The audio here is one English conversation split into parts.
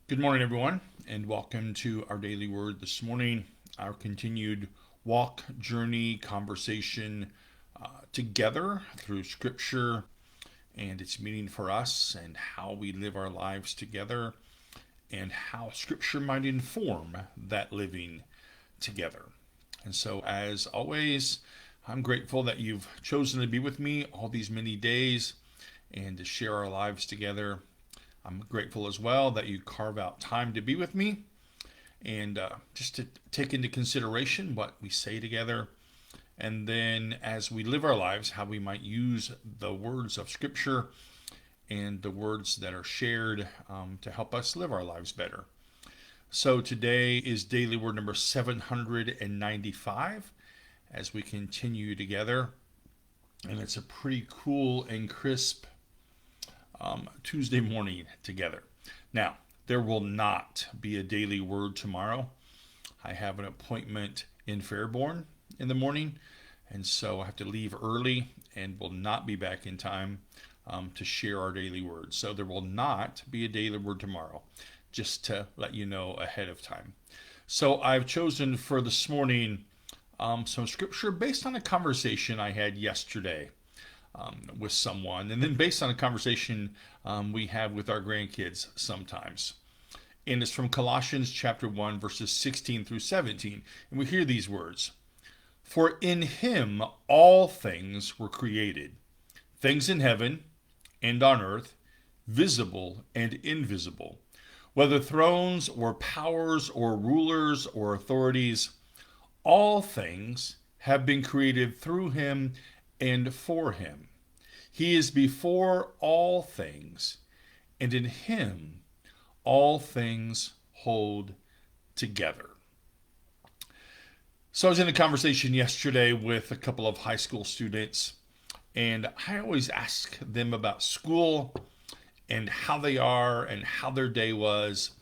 Good morning, everyone, and welcome to our daily word this morning. Our continued walk, journey, conversation together through Scripture and its meaning for us, and how we live our lives together, and how Scripture might inform that living together. And so, as always, I'm grateful that you've chosen to be with me all these many days and to share our lives together. I'm grateful as well that you carve out time to be with me and just to take into consideration what we say together. And then as we live our lives, how we might use the words of Scripture and the words that are shared to help us live our lives better. So today is daily word number 795 as we continue together. And it's a pretty cool and crisp Tuesday morning together. Now, there will not be a daily word tomorrow. I have an appointment in Fairborn in the morning, and so I have to leave early and will not be back in time to share our daily word. So there will not be a daily word tomorrow, just to let you know ahead of time. So I've chosen for this morning some scripture based on a conversation I had yesterday with someone, and then based on a conversation we have with our grandkids sometimes. And it's from Colossians chapter 1, verses 16 through 17. And we hear these words: For in him all things were created, things in heaven and on earth, visible and invisible, whether thrones or powers or rulers or authorities, all things have been created through him and for him. He is before all things, and in him all things hold together. So I was in a conversation yesterday with a couple of high school students, and I always ask them about school and how they are and how their day was.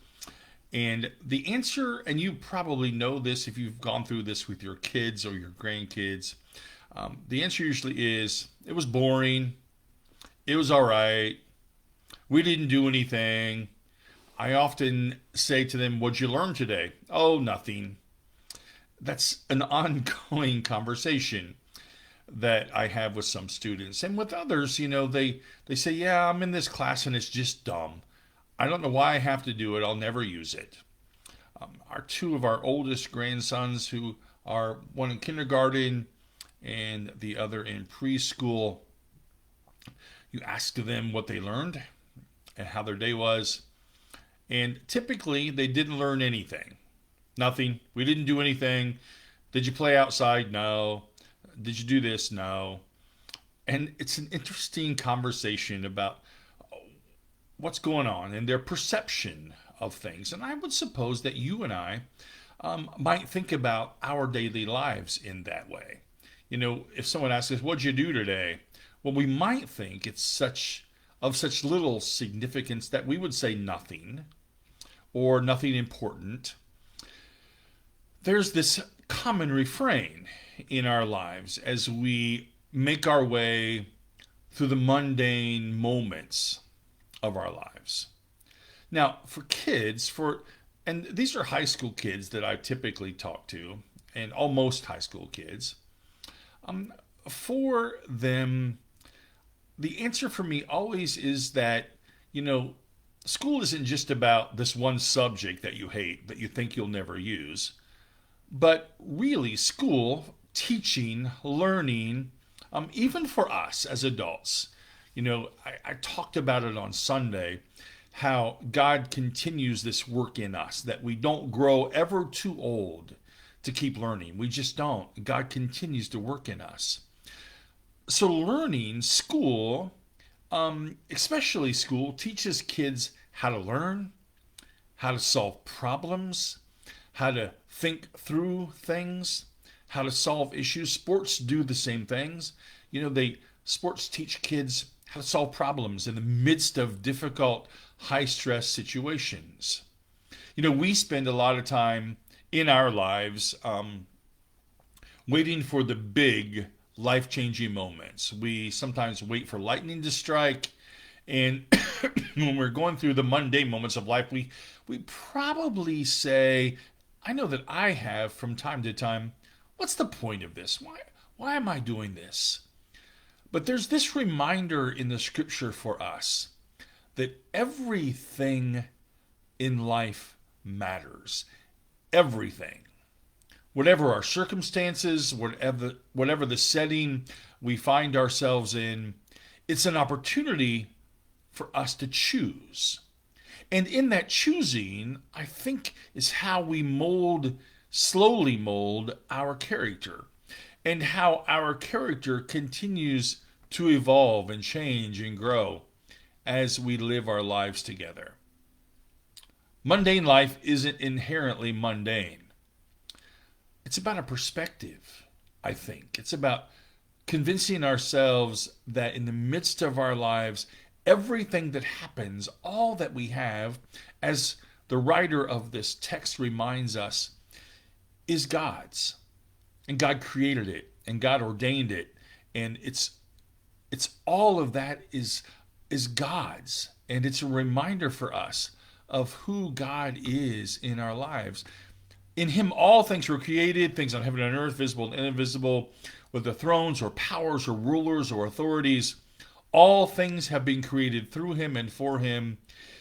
And the answer, and you probably know this if you've gone through this with your kids or your grandkids, the answer usually is it was boring, it was all right, we didn't do anything. I often say to them, "What'd you learn today?" "Oh, nothing." That's an ongoing conversation that I have with some students. And with others, they say, "Yeah, I'm in this class and it's just dumb. I don't know why I have to do it. I'll never use it." Our two of our oldest grandsons, who are one in kindergarten and the other in preschool, you ask them what they learned and how their day was. And typically, they didn't learn anything. Nothing. We didn't do anything. Did you play outside? No. Did you do this? No. And it's an interesting conversation about what's going on and their perception of things. And I would suppose that you and I might think about our daily lives in that way. If someone asks us, "What'd you do today?" Well, we might think it's such little significance that we would say nothing or nothing important. There's this common refrain in our lives as we make our way through the mundane moments of our lives. Now, for kids, and these are high school kids that I typically talk to, and almost high school kids, for them, the answer for me always is that, you know, school isn't just about this one subject that you hate, that you think you'll never use, but really, school, teaching, learning, even for us as adults. I talked about it on Sunday, how God continues this work in us, that we don't grow ever too old to keep learning. We just don't. God continues to work in us. So, learning, school, especially school, teaches kids how to learn, how to solve problems, how to think through things, how to solve issues. Sports do the same things. Sports teach kids how to solve problems in the midst of difficult, high stress situations. We spend a lot of time in our lives waiting for the big life changing moments. We sometimes wait for lightning to strike, And when we're going through the mundane moments of life, we probably say, I know that I have from time to time, what's the point of this? Why am I doing this? But there's this reminder in the scripture for us that everything in life matters. Everything. Whatever our circumstances, whatever the setting we find ourselves in, it's an opportunity for us to choose. And in that choosing, I think, is how we slowly mold our character, and how our character continues to evolve and change and grow as we live our lives together. Mundane life isn't inherently mundane. It's about a perspective, I think. It's about convincing ourselves that in the midst of our lives, everything that happens, all that we have, as the writer of this text reminds us, is God's. And God created it, and God ordained it, and it's all of that is God's, and it's a reminder for us of who God is in our lives. In him all things were created, things on heaven and earth, visible and invisible, whether thrones or powers or rulers or authorities. All things have been created through him and for him.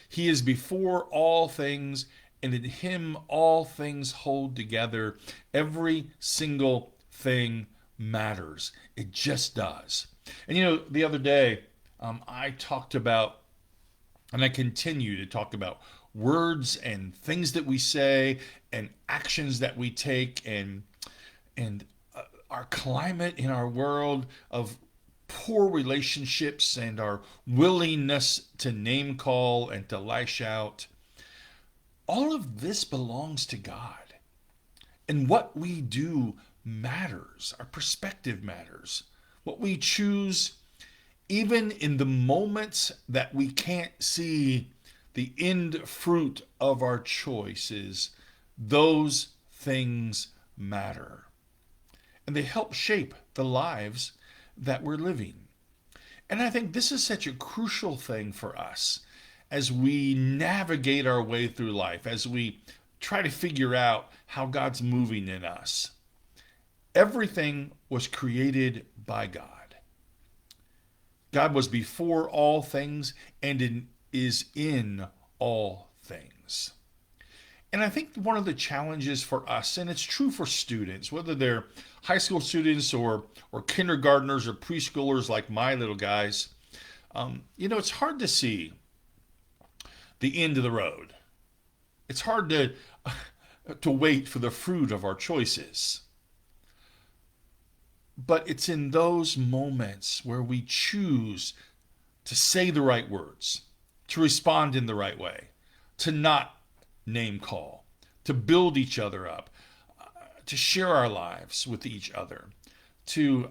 He is before all things, and in him all things hold together. Every single thing matters. It just does. And the other day, I talked about, and I continue to talk about, words and things that we say and actions that we take, and our climate in our world of poor relationships and our willingness to name call and to lash out. All of this belongs to God. And what we do matters. Our perspective matters. What we choose, even in the moments that we can't see the end fruit of our choices, those things matter. And they help shape the lives that we're living. And I think this is such a crucial thing for us as we navigate our way through life, as we try to figure out how God's moving in us. Everything was created by God. God was before all things and is in all things. And I think one of the challenges for us, and it's true for students, whether they're high school students or kindergartners or preschoolers like my little guys, it's hard to see the end of the road. It's hard to wait for the fruit of our choices. But it's in those moments where we choose to say the right words, to respond in the right way, to not name call, to build each other up, to share our lives with each other, to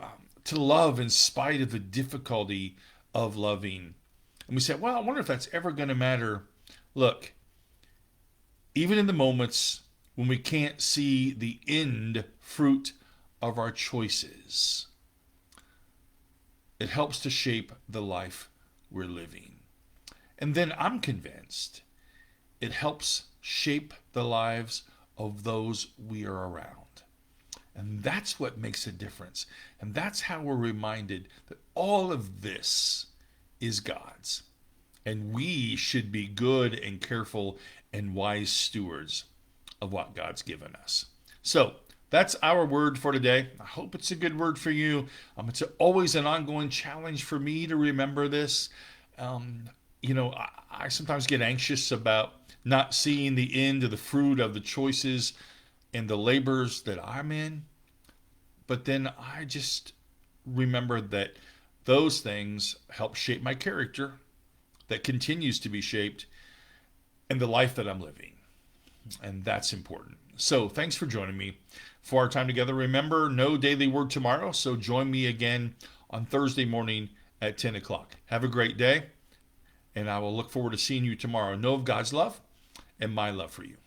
love in spite of the difficulty of loving. And we say, well, I wonder if that's ever going to matter. Look, even in the moments when we can't see the end fruit of our choices, it helps to shape the life we're living. And then I'm convinced it helps shape the lives of those we are around. And that's what makes a difference. And that's how we're reminded that all of this is God's. And we should be good and careful and wise stewards of what God's given us. So that's our word for today. I hope it's a good word for you. It's always an ongoing challenge for me to remember this. I sometimes get anxious about not seeing the end of the fruit of the choices and the labors that I'm in. But then I just remember that those things help shape my character that continues to be shaped and the life that I'm living. And that's important. So thanks for joining me for our time together. Remember, no daily word tomorrow, so join me again on Thursday morning at 10 o'clock. Have a great day, and I will look forward to seeing you tomorrow. Know of God's love and my love for you.